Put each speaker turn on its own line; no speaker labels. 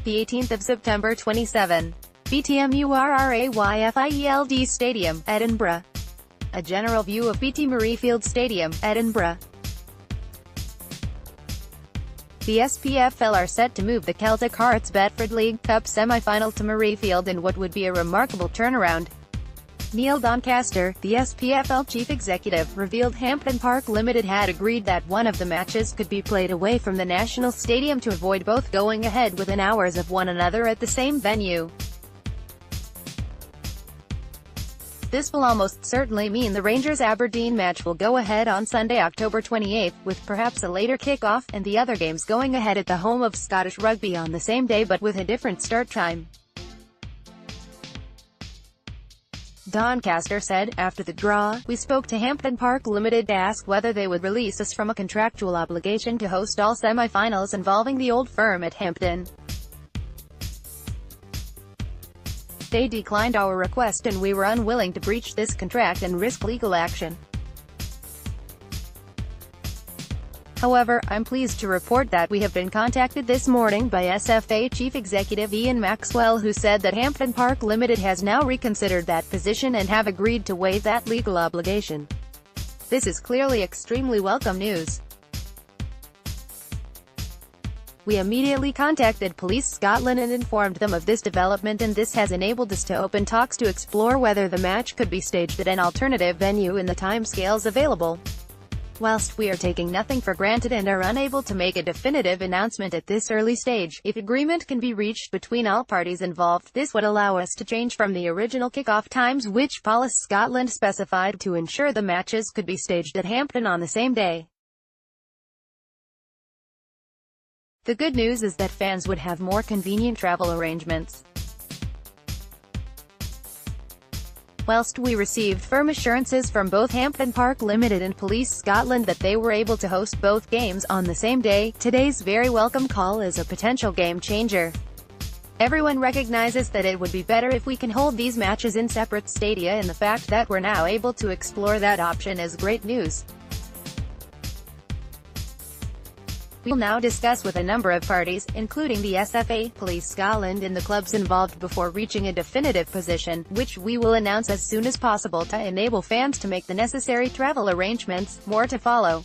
the 18th of September 27. BT Murrayfield Stadium, Edinburgh. A general view of BT Murrayfield Stadium, Edinburgh. The SPFL are set to move the Celtic-Hearts Betfred League Cup semi-final to Murrayfield in what would be a remarkable turnaround. Neil Doncaster, the SPFL chief executive, revealed Hampden Park Limited had agreed that one of the matches could be played away from the national stadium to avoid both going ahead within hours of one another at the same venue. This will almost certainly mean the Rangers-Aberdeen match will go ahead on Sunday, October 28, with perhaps a later kick-off, and the other games going ahead at the home of Scottish rugby on the same day but with a different start time. Doncaster said, after the draw, "We spoke to Hampden Park Limited to ask whether they would release us from a contractual obligation to host all semi-finals involving the old firm at Hampden. They declined our request and we were unwilling to breach this contract and risk legal action. However, I'm pleased to report that we have been contacted this morning by SFA Chief Executive Ian Maxwell, who said that Hampden Park Limited has now reconsidered that position and have agreed to waive that legal obligation. This is clearly extremely welcome news. We immediately contacted Police Scotland and informed them of this development, and this has enabled us to open talks to explore whether the match could be staged at an alternative venue in the timescales available. Whilst we are taking nothing for granted and are unable to make a definitive announcement at this early stage, if agreement can be reached between all parties involved, this would allow us to change from the original kick-off times which Police Scotland specified to ensure the matches could be staged at Hampden on the same day. The good news is that fans would have more convenient travel arrangements. Whilst we received firm assurances from both Hampden Park Limited and Police Scotland that they were able to host both games on the same day, today's very welcome call is a potential game changer. Everyone recognizes that it would be better if we can hold these matches in separate stadia, and the fact that we're now able to explore that option is great news. We will now discuss with a number of parties, including the SFA, Police Scotland and the clubs involved before reaching a definitive position, which we will announce as soon as possible to enable fans to make the necessary travel arrangements. More to follow.